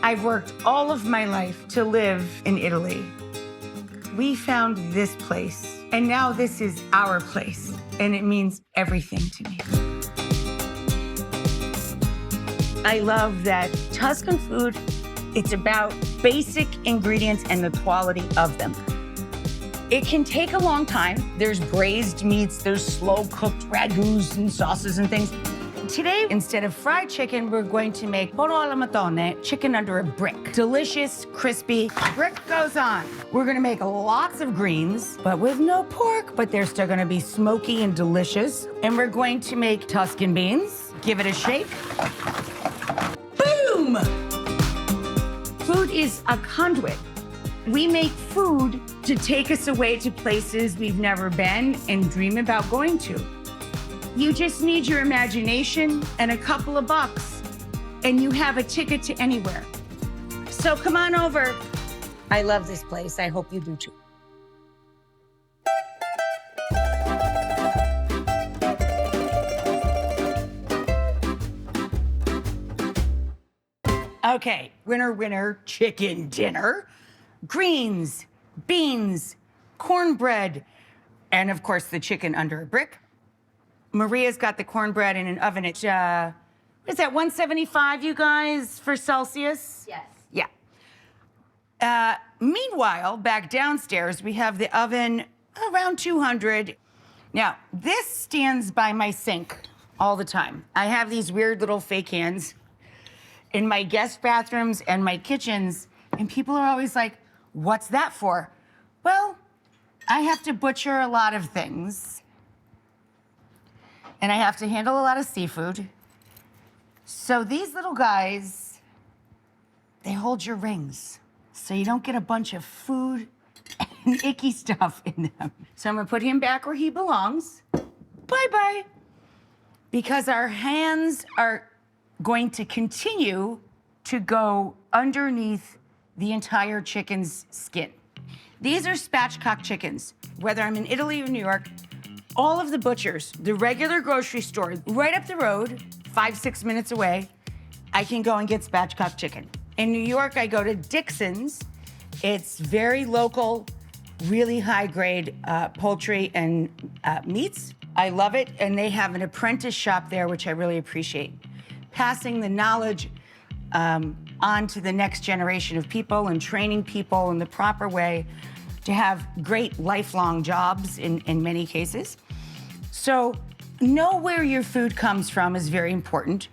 I've worked all of my life to live in Italy. We found this place, and now this is our place, and it means everything to me. I love that Tuscan food, it's about basic ingredients and the quality of them. It can take a long time. There's braised meats, there's slow-cooked ragouts and sauces and things. Today, instead of fried chicken, we're going to make pollo alla matone, chicken under a brick. Delicious, crispy, brick goes on. We're gonna make lots of greens, but with no pork, but they're still gonna be smoky and delicious. And we're going to make Tuscan beans. Give it a shake. Boom! Food is a conduit. We make food to take us away to places we've never been and dream about going to. You just need your imagination and a couple of bucks, and you have a ticket to anywhere. So come on over. I love this place. I hope you do too. Okay, winner, winner, chicken dinner. Greens, beans, cornbread, and of course the chicken under a brick. Maria's got the cornbread in an oven at, what is that, 175, you guys, for Celsius? Yes. Yeah. Meanwhile, back downstairs, we have the oven around 200. Now, this stands by my sink all the time. I have these weird little fake hands in my guest bathrooms and my kitchens, and people are always like, what's that for? Well, I have to butcher a lot of things. And I have to handle a lot of seafood. So these little guys, they hold your rings, so you don't get a bunch of food and icky stuff in them. So I'm gonna put him back where he belongs. Bye-bye. Because our hands are going to continue to go underneath the entire chicken's skin. These are spatchcock chickens. Whether I'm in Italy or New York, all of the butchers, the regular grocery store, right up the road, 5-6 minutes away, I can go and get spatchcock chicken. In New York, I go to Dixon's. It's very local, really high-grade poultry and meats. I love it, and they have an apprentice shop there, which I really appreciate. Passing the knowledge on to the next generation of people and training people in the proper way to have great lifelong jobs in many cases. So know where your food comes from is very important,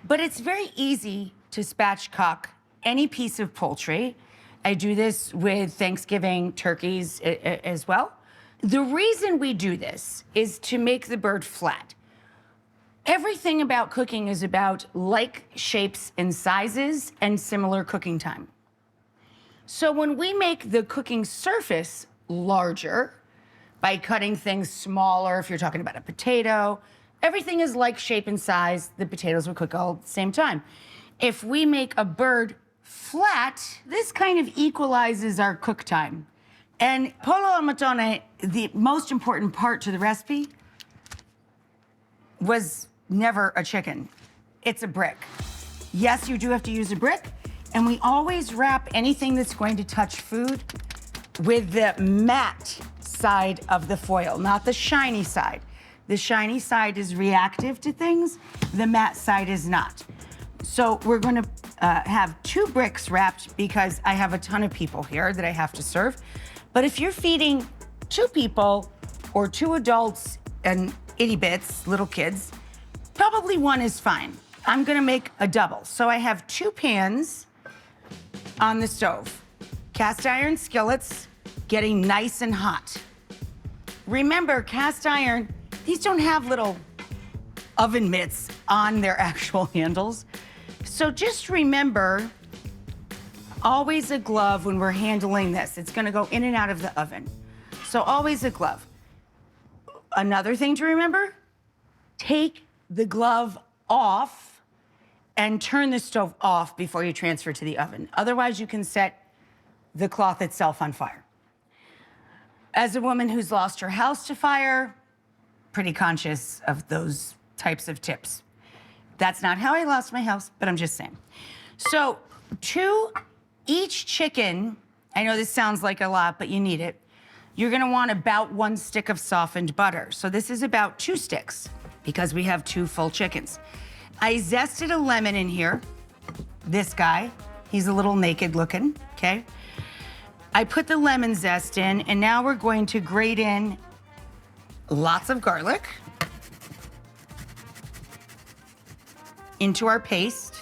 but it's very easy to spatchcock any piece of poultry. I do this with Thanksgiving turkeys as well. The reason we do this is to make the bird flat. Everything about cooking is about like shapes and sizes and similar cooking time. So when we make the cooking surface larger by cutting things smaller, if you're talking about a potato, everything is like shape and size. The potatoes will cook all at the same time. If we make a bird flat, this kind of equalizes our cook time. And pollo al matone, the most important part to the recipe, was never a chicken. It's a brick. Yes, you do have to use a brick, and we always wrap anything that's going to touch food with the matte side of the foil, not the shiny side. The shiny side is reactive to things, the matte side is not. So we're gonna have 2 bricks wrapped because I have a ton of people here that I have to serve. But if you're feeding 2 people or 2 adults and itty bits, little kids, probably 1 is fine. I'm gonna make a double. So I have 2 pans on the stove. Cast iron skillets getting nice and hot. Remember, cast iron, these don't have little oven mitts on their actual handles. So just remember, always a glove when we're handling this. It's gonna go in and out of the oven. So always a glove. Another thing to remember, take the glove off and turn the stove off before you transfer to the oven. Otherwise, you can set the cloth itself on fire. As a woman who's lost her house to fire, pretty conscious of those types of tips. That's not how I lost my house, but I'm just saying. So To each chicken, I know this sounds like a lot, but you need it. You're gonna want about 1 stick of softened butter. So this is about 2 sticks because we have 2 full chickens. I zested a lemon in here. This guy, he's a little naked looking, okay? I put the lemon zest in, and now we're going to grate in lots of garlic into our paste.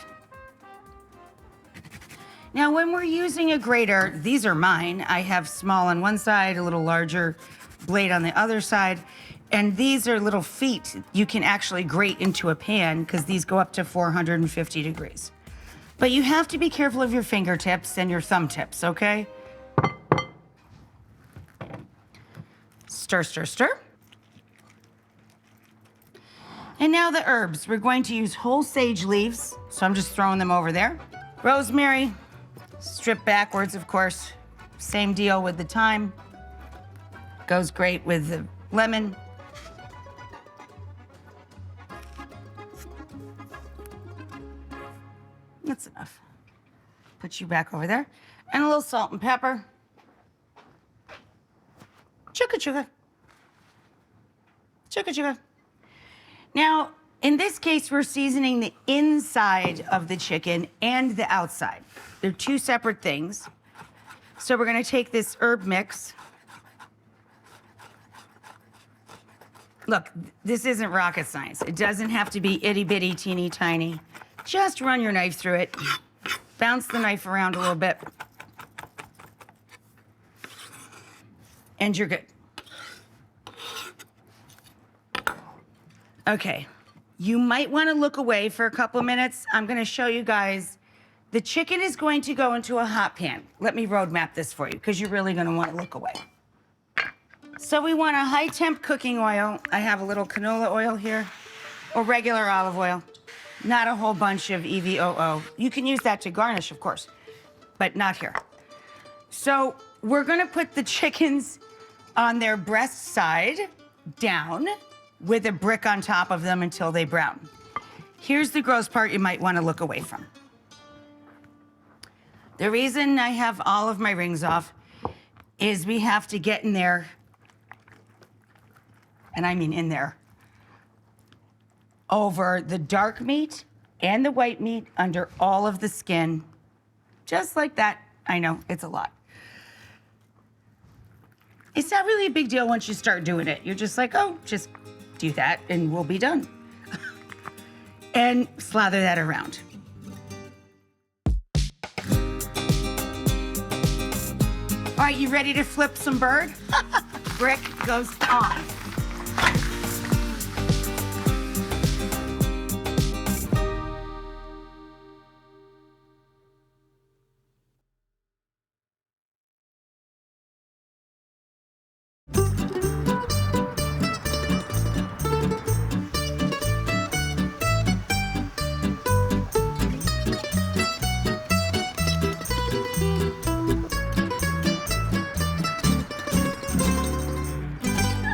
Now, when we're using a grater, these are mine. I have small on one side, a little larger blade on the other side, and these are little feet you can actually grate into a pan because these go up to 450 degrees. But you have to be careful of your fingertips and your thumb tips, okay? Stir, stir, stir. And now the herbs. We're going to use whole sage leaves, so I'm just throwing them over there. Rosemary. Strip backwards, of course. Same deal with the thyme. Goes great with the lemon. That's enough. Put you back over there. And a little salt and pepper. Chuka chuka. Chuka chuka. Now, in this case, we're seasoning the inside of the chicken and the outside. They're 2 separate things. So we're gonna take this herb mix. Look, this isn't rocket science. It doesn't have to be itty bitty, teeny tiny. Just run your knife through it. Bounce the knife around a little bit. And you're good. Okay, you might wanna look away for a couple of minutes. I'm gonna show you guys. The chicken is going to go into a hot pan. Let me roadmap this for you because you're really gonna wanna look away. So we want a high temp cooking oil. I have a little canola oil here, or regular olive oil, not a whole bunch of EVOO. You can use that to garnish, of course, but not here. So we're gonna put the chickens on their breast side down with a brick on top of them until they brown. Here's the gross part you might wanna look away from. The reason I have all of my rings off is we have to get in there, and I mean in there, over the dark meat and the white meat under all of the skin, just like that. I know, it's a lot. It's not really a big deal once you start doing it. You're just like, oh, just do that and we'll be done. And slather that around. All right, you ready to flip some bird? Brick goes on.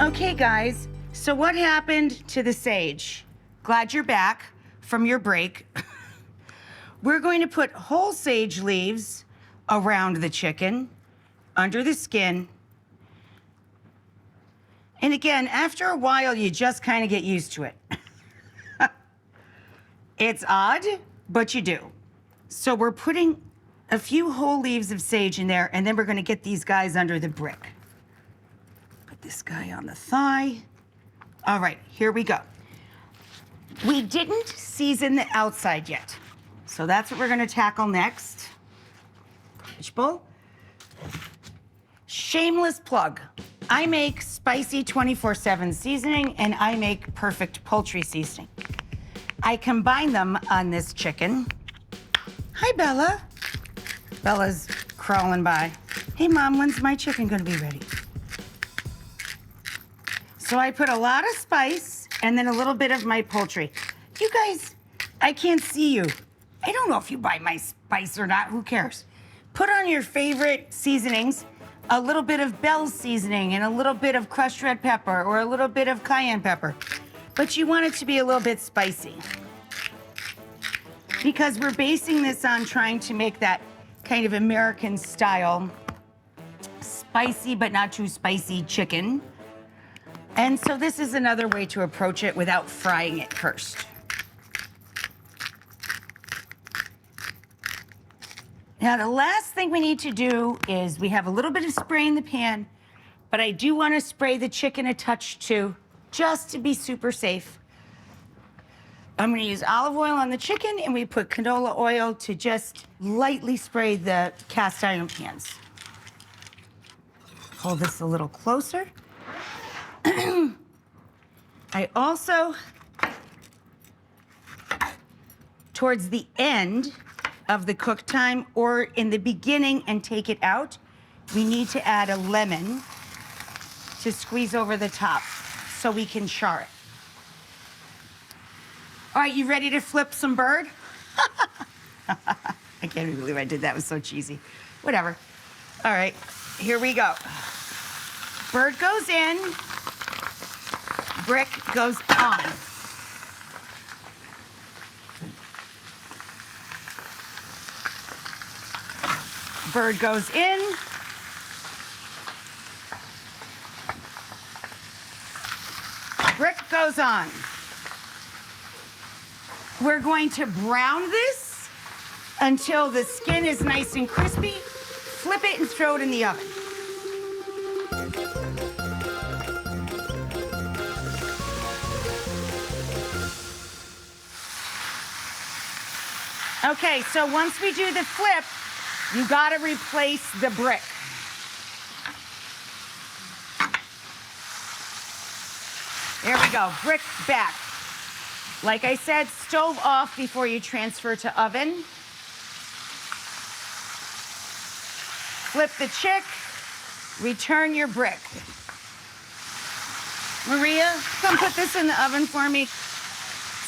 Okay, guys, so what happened to the sage? Glad you're back from your break. We're going to put whole sage leaves around the chicken, under the skin. And again, after a while, you just kind of get used to it. It's odd, but you do. So we're putting a few whole leaves of sage in there, and then we're gonna get these guys under the brick. This guy on the thigh. All right, here we go. We didn't season the outside yet, so that's what we're gonna tackle next. Fishbowl. Shameless plug. I make spicy 24/7 seasoning and I make perfect poultry seasoning. I combine them on this chicken. Hi, Bella. Bella's crawling by. Hey, Mom, when's my chicken gonna be ready? So I put a lot of spice and then a little bit of my poultry. You guys, I can't see you. I don't know if you buy my spice or not, who cares? Put on your favorite seasonings, a little bit of Bell's seasoning and a little bit of crushed red pepper or a little bit of cayenne pepper. But you want it to be a little bit spicy. because we're basing this on trying to make that kind of American style, spicy but not too spicy chicken. And so this is another way to approach it without frying it first. Now, the last thing we need to do is we have a little bit of spray in the pan, but I do want to spray the chicken a touch too, just to be super safe. I'm going to use olive oil on the chicken, and we put canola oil to just lightly spray the cast iron pans. Hold this a little closer. I also, towards the end of the cook time or in the beginning and take it out, we need to add a lemon to squeeze over the top so we can char it. All right, you ready to flip some bird? I can't even believe I did that. It was so cheesy. Whatever. All right, here we go. Bird goes in, brick goes on. Bird goes in. Brick goes on. We're going to brown this until the skin is nice and crispy. Flip it and throw it in the oven. Okay, so once we do the flip, you gotta replace the brick. There we go, brick back. Like I said, stove off before you transfer to oven. Flip the chick, return your brick. Maria, come put this in the oven for me.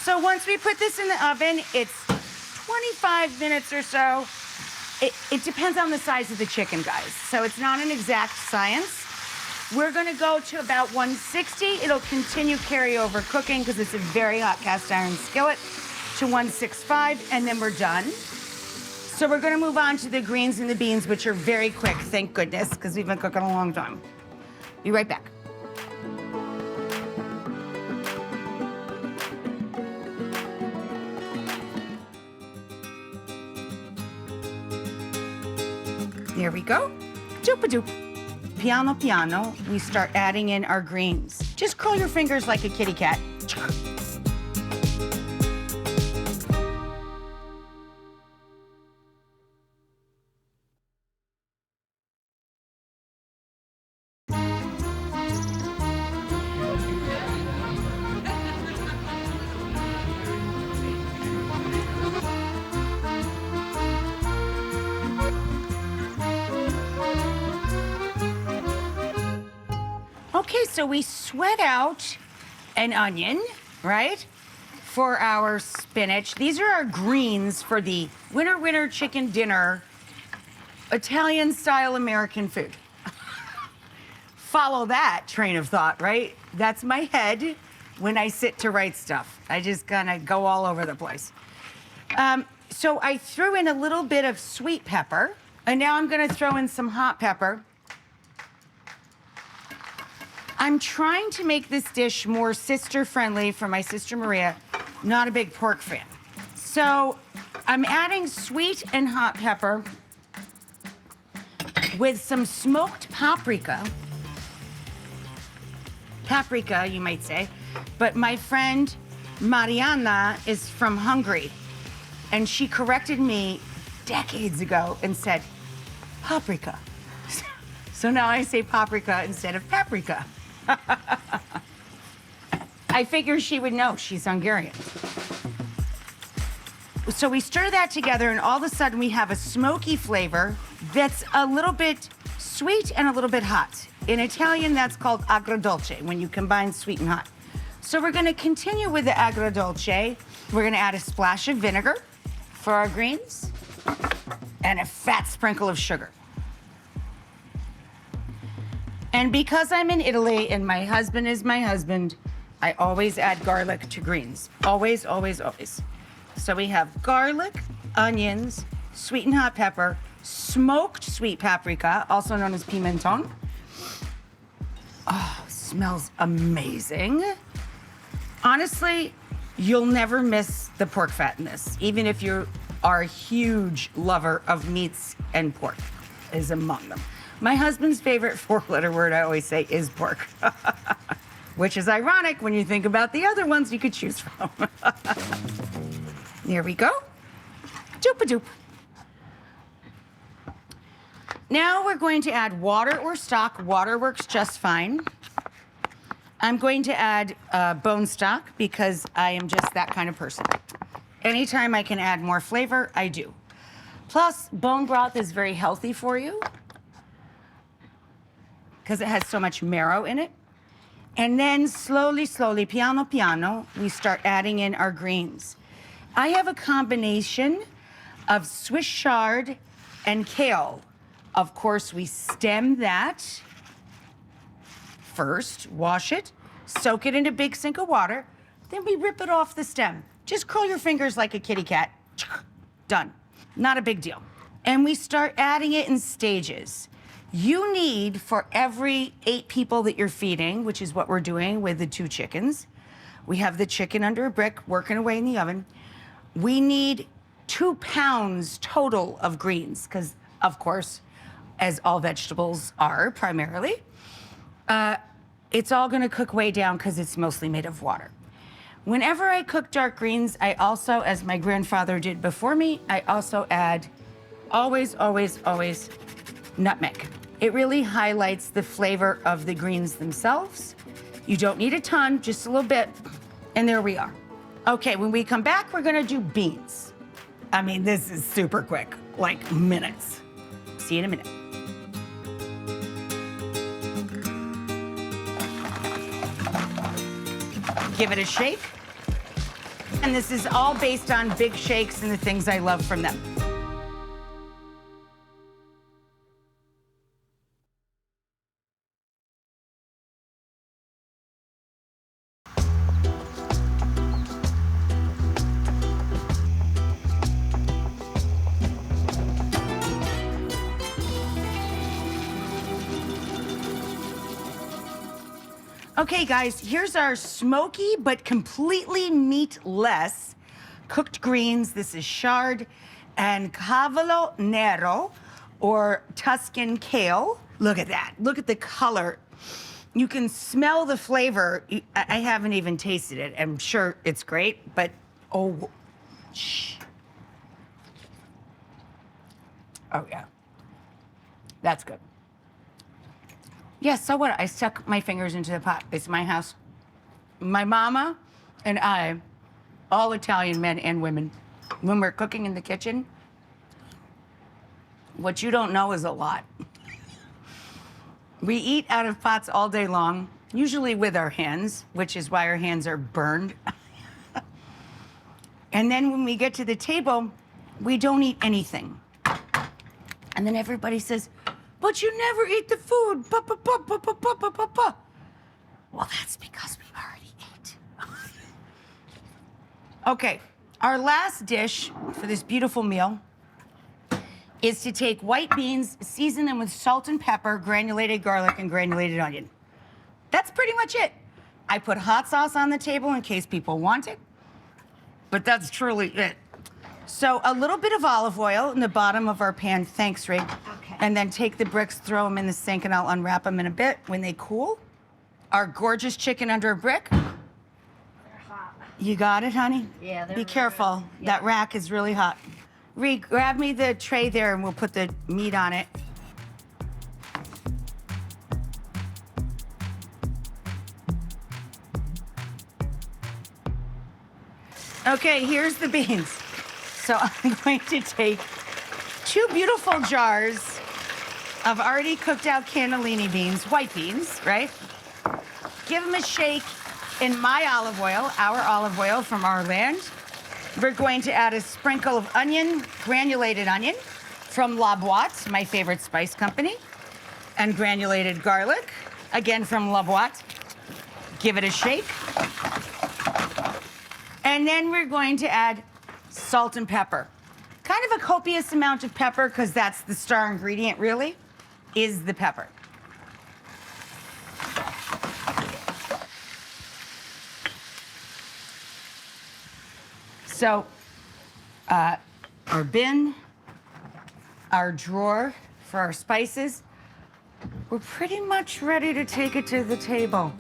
So once we put this in the oven, it's 25 minutes or so. It depends on the size of the chicken, guys. So it's not an exact science. We're gonna go to about 160. It'll continue carryover cooking because it's a very hot cast iron skillet to 165, and then we're done. So we're gonna move on to the greens and the beans, which are very quick, thank goodness, because we've been cooking a long time. Be right back. There we go. Doop-a-doop. Piano, piano, we start adding in our greens. Just curl your fingers like a kitty cat. Okay, so we sweat out an onion, right, for our spinach. These are our greens for the winter chicken dinner, Italian-style American food. Follow that train of thought, right? That's my head when I sit to write stuff. I just kind of go all over the place. So I threw in a little bit of sweet pepper, and now I'm gonna throw in some hot pepper. I'm trying to make this dish more sister-friendly for my sister Maria, not a big pork fan. So I'm adding sweet and hot pepper with some smoked paprika. Paprika, you might say. But my friend Mariana is from Hungary, and she corrected me decades ago and said, paprika. So now I say paprika instead of paprika. I figure she would know, she's Hungarian. So we stir that together, and all of a sudden we have a smoky flavor that's a little bit sweet and a little bit hot. In Italian, that's called agrodolce, when you combine sweet and hot. So we're gonna continue with the agrodolce. We're gonna add a splash of vinegar for our greens and a fat sprinkle of sugar. And because I'm in Italy and my husband is my husband, I always add garlic to greens. Always, always, always. So we have garlic, onions, sweet and hot pepper, smoked sweet paprika, also known as pimenton. Oh, smells amazing. Honestly, you'll never miss the pork fat in this, even if you are a huge lover of meats, and pork is among them. My husband's favorite four-letter word, I always say, is pork, which is ironic when you think about the other ones you could choose from. There we go. Doop-a-doop. Now we're going to add water or stock. Water works just fine. I'm going to add bone stock because I am just that kind of person. Anytime I can add more flavor, I do. Plus, bone broth is very healthy for you because it has so much marrow in it. And then slowly, slowly, piano, piano, we start adding in our greens. I have a combination of Swiss chard and kale. Of course, we stem that first, wash it, soak it in a big sink of water, then we rip it off the stem. Just curl your fingers like a kitty cat. Done. Not a big deal. And we start adding it in stages. You need, for every 8 people that you're feeding, which is what we're doing with the 2 chickens, we have the chicken under a brick working away in the oven. We need 2 pounds total of greens, because, of course, as all vegetables are primarily, it's all gonna cook way down because it's mostly made of water. Whenever I cook dark greens, I also, as my grandfather did before me, I also add always, always, always nutmeg. It really highlights the flavor of the greens themselves. You don't need a ton, just a little bit, and there we are. Okay, when we come back, we're gonna do beans. I mean, this is super quick, like minutes. See you in a minute. Give it a shake. And this is all based on big shakes and the things I love from them. Okay, guys, here's our smoky but completely meatless cooked greens. This is chard and cavallo nero, or Tuscan kale. Look at that. Look at the color. You can smell the flavor. I haven't even tasted it. I'm sure it's great, but oh, shh. Oh, yeah. That's good. Yeah, so what? I stuck my fingers into the pot. It's my house. My mama and I, all Italian men and women, when we're cooking in the kitchen, what you don't know is a lot. We eat out of pots all day long, usually with our hands, which is why our hands are burned. And then when we get to the table, we don't eat anything. And then everybody says, but you never eat the food. Pa, pa, pa, pa, pa, pa, pa, pa, pa. Well, that's because we already ate. Okay, our last dish for this beautiful meal is to take white beans, season them with salt and pepper, granulated garlic, and granulated onion. That's pretty much it. I put hot sauce on the table in case people want it, but that's truly it. So a little bit of olive oil in the bottom of our pan, thanks, Ray. Okay. And then take the bricks, throw them in the sink, and I'll unwrap them in a bit when they cool. Our gorgeous chicken under a brick. They're hot. You got it, honey? Yeah, they're Be careful. really- That rack is really hot. Ree, grab me the tray there and we'll put the meat on it. Okay, here's the beans. So I'm going to take 2 beautiful jars of already cooked out cannellini beans, white beans, right? Give them a shake in my olive oil, our olive oil from our land. We're going to add a sprinkle of onion, granulated onion from La Boite, my favorite spice company, and granulated garlic, again from La Boite. Give it a shake. And then we're going to add salt and pepper. Kind of a copious amount of pepper because that's the star ingredient, really, is the pepper. So, our bin, our drawer for our spices, we're pretty much ready to take it to the table.